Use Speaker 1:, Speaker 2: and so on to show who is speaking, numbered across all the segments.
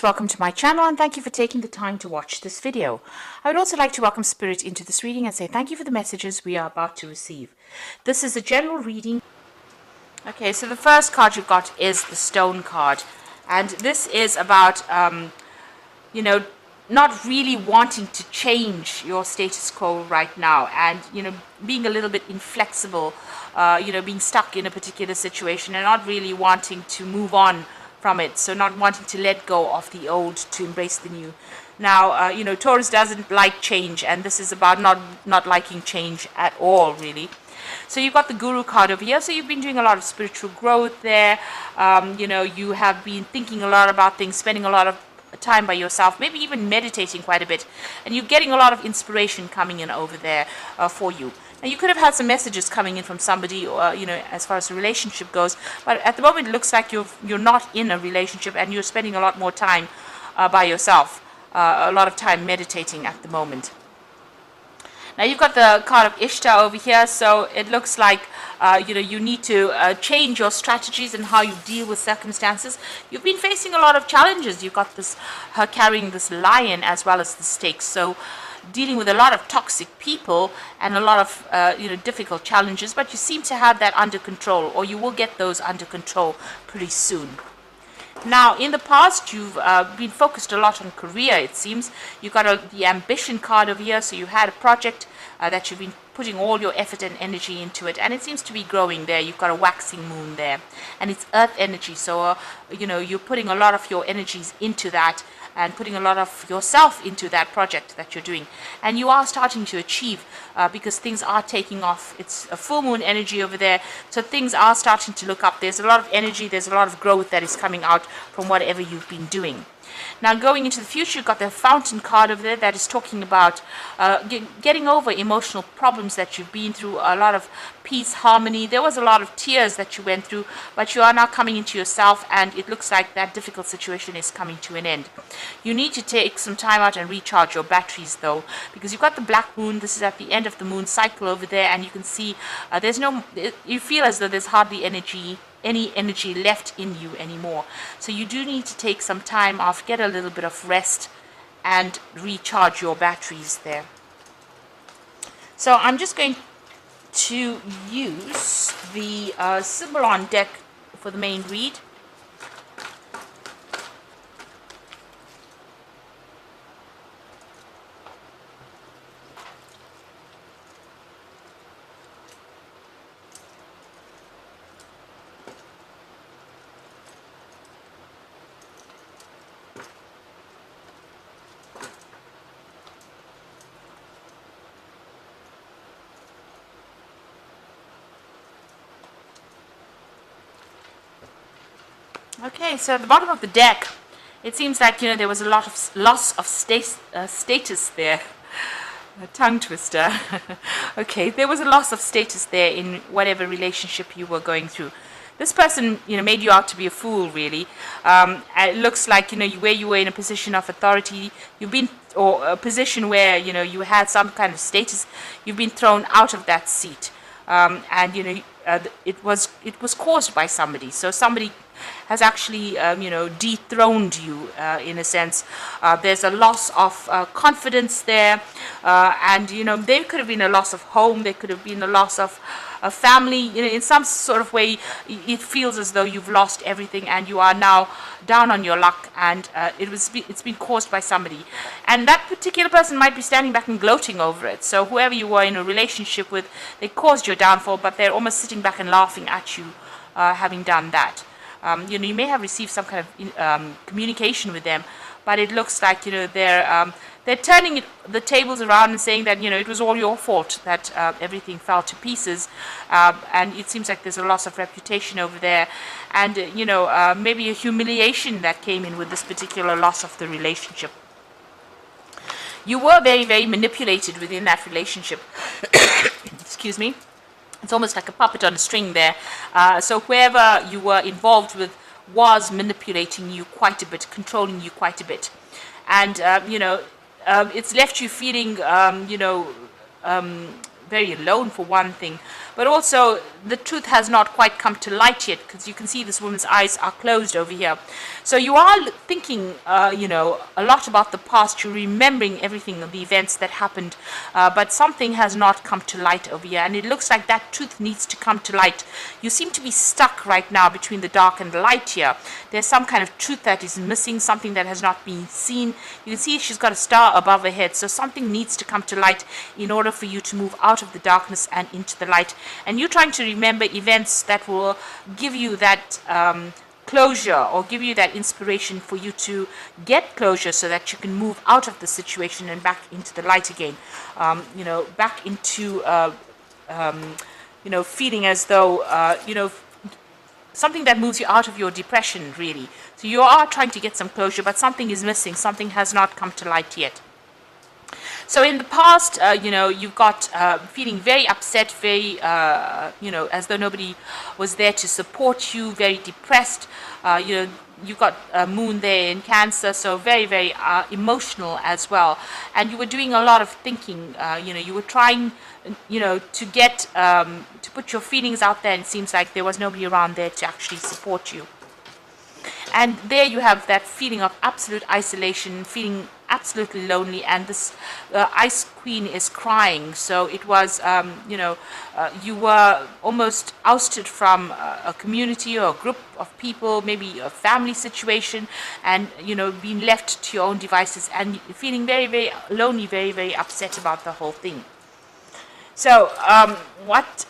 Speaker 1: Welcome to my channel and thank you for taking the time to watch this video. I would also like to welcome Spirit into this reading and say thank you for the messages we are about to receive. This is a general reading. Okay, so the first card you've got is the Stone card, and this is about not really wanting to change your status quo right now, and being a little bit inflexible, being stuck in a particular situation and not really wanting to move on from it, so not wanting to let go of the old to embrace the new. Now, Taurus doesn't like change, and this is about not liking change at all, really. So you've got the Guru card over here, so you've been doing a lot of spiritual growth there. You have been thinking a lot about things, spending a lot of time by yourself, maybe even meditating quite a bit, and you're getting a lot of inspiration coming in over there for you. Now, you could have had some messages coming in from somebody, as far as the relationship goes, but at the moment it looks like you're not in a relationship and you're spending a lot more time by yourself, a lot of time meditating at the moment. Now you've got the card of Ishtar over here, so it looks like you need to change your strategies and how you deal with circumstances. You've been facing a lot of challenges. You've got her carrying this lion as well as the stakes, so dealing with a lot of toxic people and a lot of difficult challenges, but you seem to have that under control, or you will get those under control pretty soon. Now, in the past, you've been focused a lot on career, it seems. You've got the ambition card over here, so you had a project that you've been putting all your effort and energy into it, and it seems to be growing there. You've got a waxing moon there, and it's earth energy, so you're putting a lot of your energies into that and putting a lot of yourself into that project that you're doing, and you are starting to achieve because things are taking off. It's a full moon energy over there, so things are starting to look up. There's a lot of energy, there's a lot of growth that is coming out from whatever you've been doing. Now, going into the future, you've got the Fountain card over there that is talking about getting over emotional problems that you've been through, a lot of peace, harmony. There was a lot of tears that you went through, but you are now coming into yourself, and it looks like that difficult situation is coming to an end. You need to take some time out and recharge your batteries, though, because you've got the Black Moon. This is at the end of the moon cycle over there, and you can see you feel as though there's hardly any energy left in you anymore. So you do need to take some time off, get a little bit of rest, and recharge your batteries there. So I'm just going to use the Symbolon deck for the main read. Okay, so at the bottom of the deck, it seems like there was a lot of loss of status there. A tongue twister. Okay, there was a loss of status there in whatever relationship you were going through. This person, made you out to be a fool, really. It looks like, where you were in a position of authority, or a position where, you had some kind of status, you've been thrown out of that seat. And, it was caused by somebody. So somebody has actually, dethroned you in a sense. There's a loss of confidence there, and there could have been a loss of home. There could have been a loss of a family. In some sort of way, it feels as though you've lost everything, and you are now down on your luck. And it's been caused by somebody, and that particular person might be standing back and gloating over it. So whoever you were in a relationship with, they caused your downfall, but they're almost sitting back and laughing at you, having done that. You may have received some kind of communication with them, but it looks like they're turning the tables around and saying that it was all your fault that everything fell to pieces, and it seems like there's a loss of reputation over there, and maybe a humiliation that came in with this particular loss of the relationship. You were very, very manipulated within that relationship. Excuse me. It's almost like a puppet on a string there. So whoever you were involved with was manipulating you quite a bit, controlling you quite a bit. And, it's left you feeling, very alone for one thing. but also the truth has not quite come to light yet, because you can see this woman's eyes are closed over here. So you are thinking, a lot about the past. You're remembering everything, the events that happened, but something has not come to light over here, and it looks like that truth needs to come to light. You seem to be stuck right now between the dark and the light here. There's some kind of truth that is missing, something that has not been seen. You can see she's got a star above her head, so something needs to come to light in order for you to move out of the darkness and into the light. And you're trying to remember events that will give you that closure, or give you that inspiration for you to get closure, so that you can move out of the situation and back into the light again. Back into feeling as though something that moves you out of your depression, really. So you are trying to get some closure, but something is missing. Something has not come to light yet. So in the past, you've got feeling very upset, very, as though nobody was there to support you, very depressed. You've got moon there in Cancer, so very, very emotional as well. And you were doing a lot of thinking. You were trying, to get, to put your feelings out there, and it seems like there was nobody around there to actually support you. And there you have that feeling of absolute isolation, feeling absolutely lonely, and this Ice Queen is crying. So it was, you were almost ousted from a community or a group of people, maybe a family situation, and, being left to your own devices, and feeling very, very lonely, very, very upset about the whole thing. So what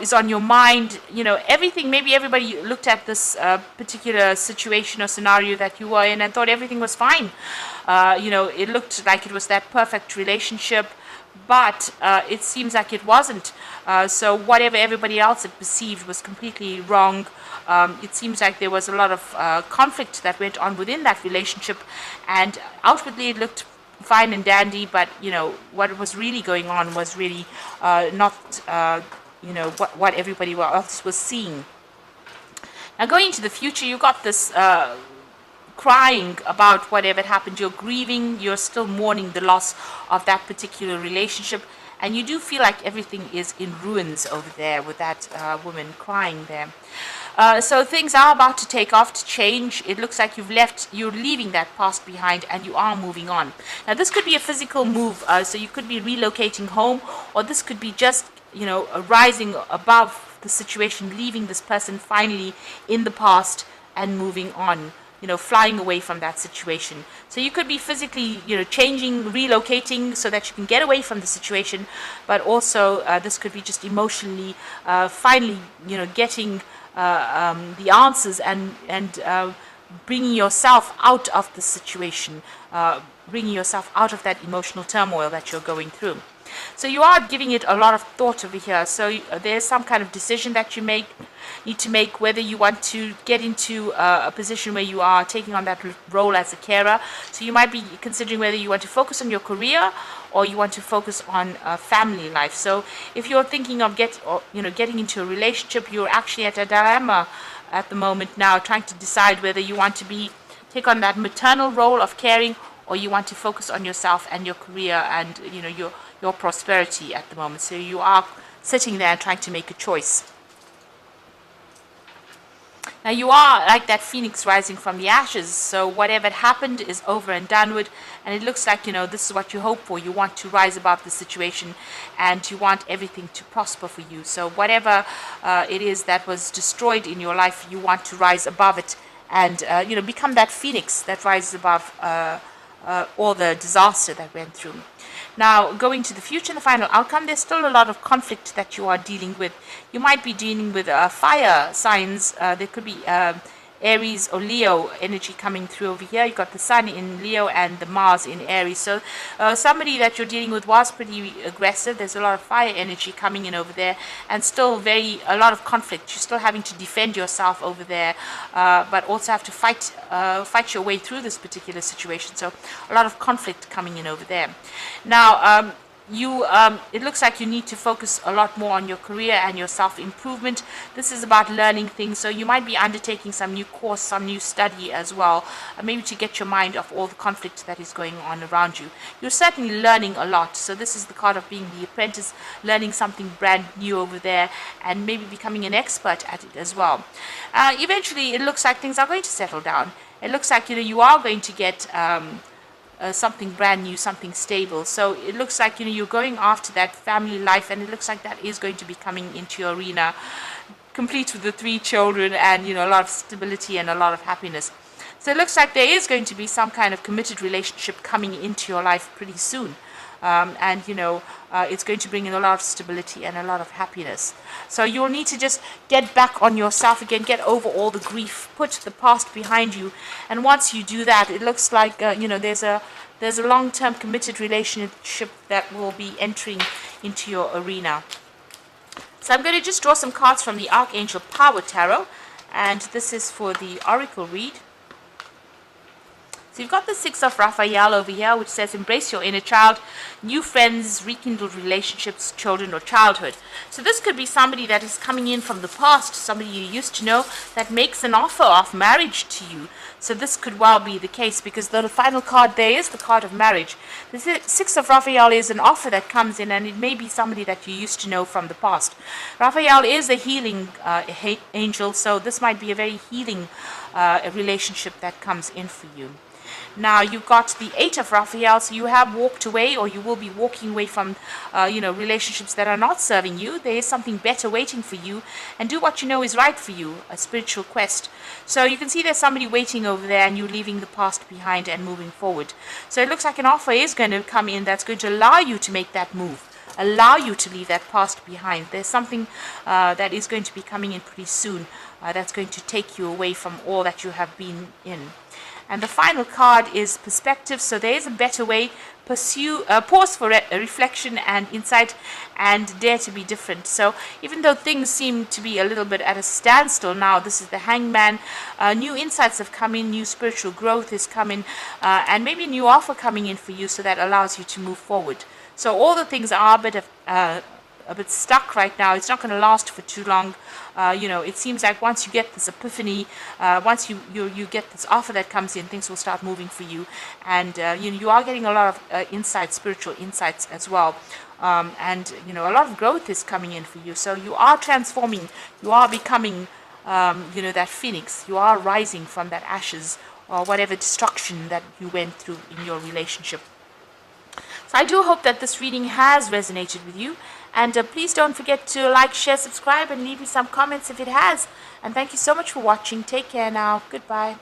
Speaker 1: is on your mind? Everything, maybe everybody looked at this particular situation or scenario that you were in and thought everything was fine. It looked like it was that perfect relationship, but it seems like it wasn't. So whatever everybody else had perceived was completely wrong. It seems like there was a lot of conflict that went on within that relationship, and outwardly it looked fine and dandy, but what was really going on was really not what everybody else was seeing. Now, going into the future, you got this crying about whatever happened. You're grieving, you're still mourning the loss of that particular relationship, and you do feel like everything is in ruins over there with that woman crying there. So things are about to take off, to change. It looks like you're leaving that past behind, and you are moving on. Now, this could be a physical move, so you could be relocating home, or this could be just, rising above the situation, leaving this person finally in the past and moving on, flying away from that situation. So you could be physically, changing, relocating so that you can get away from the situation, but also this could be just emotionally, finally, getting the answers and bringing yourself out of the situation, bringing yourself out of that emotional turmoil that you're going through. So you are giving it a lot of thought over here. So there's some kind of decision that you need to make, whether you want to get into a position where you are taking on that role as a carer. So you might be considering whether you want to focus on your career, or you want to focus on family life. So if you're thinking of getting into a relationship, you're actually at a dilemma at the moment now, trying to decide whether you want to take on that maternal role of caring, or you want to focus on yourself and your career and your prosperity at the moment. So you are sitting there trying to make a choice. Now, you are like that phoenix rising from the ashes, so whatever had happened is over and done with, and it looks like, this is what you hope for. You want to rise above the situation, and you want everything to prosper for you. So whatever it is that was destroyed in your life, you want to rise above it and, become that phoenix that rises above all the disaster that went through. Now, going to the future and the final outcome, there's still a lot of conflict that you are dealing with. You might be dealing with fire signs. There could be Aries or Leo energy coming through over here. You've got the Sun in Leo and the Mars in Aries. So somebody that you're dealing with was pretty aggressive. There's a lot of fire energy coming in over there, and still a lot of conflict. You're still having to defend yourself over there, but also have to fight your way through this particular situation. So a lot of conflict coming in over there. Now, it looks like you need to focus a lot more on your career and your self-improvement. This is about learning things, so you might be undertaking some new course, some new study as well, maybe to get your mind off all the conflict that is going on around you. You're certainly learning a lot, so this is the card of being the apprentice, learning something brand new over there, and maybe becoming an expert at it as well. Eventually, it looks like things are going to settle down. It looks like you are going to get something brand new, something stable. So it looks like you're going after that family life, and it looks like that is going to be coming into your arena, complete with the 3 children and a lot of stability and a lot of happiness. So it looks like there is going to be some kind of committed relationship coming into your life pretty soon. And it's going to bring in a lot of stability and a lot of happiness. So you'll need to just get back on yourself again, get over all the grief, put the past behind you, and once you do that, it looks like there's a long-term committed relationship that will be entering into your arena. So I'm going to just draw some cards from the Archangel Power Tarot, and this is for the Oracle read. So you've got the 6 of Raphael over here, which says embrace your inner child, new friends, rekindled relationships, children, or childhood. So this could be somebody that is coming in from the past, somebody you used to know, that makes an offer of marriage to you. So this could well be the case, because the final card there is the card of marriage. The 6 of Raphael is an offer that comes in, and it may be somebody that you used to know from the past. Raphael is a healing angel, so this might be a very healing relationship that comes in for you. Now you've got the 8 of Raphael, so you have walked away, or you will be walking away from, relationships that are not serving you. There is something better waiting for you, and do what you know is right for you, a spiritual quest. So you can see there's somebody waiting over there, and you're leaving the past behind and moving forward. So it looks like an offer is going to come in that's going to allow you to make that move, allow you to leave that past behind. There's something that is going to be coming in pretty soon that's going to take you away from all that you have been in. And the final card is perspective. So there is a better way. Pause for reflection and insight, and dare to be different. So even though things seem to be a little bit at a standstill now, this is the Hangman. New insights have come in, new spiritual growth is coming, and maybe a new offer coming in for you, so that allows you to move forward. So all the things are a bit stuck right now. It's not going to last for too long. It seems like once you get this epiphany, once you get this offer that comes in, things will start moving for you, and you are getting a lot of insights, spiritual insights as well, and a lot of growth is coming in for you. So you are transforming, you are becoming, that phoenix. You are rising from that ashes or whatever destruction that you went through in your relationship. So I do hope that this reading has resonated with you. And please don't forget to like, share, subscribe, and leave me some comments if it has. And thank you so much for watching. Take care now. Goodbye.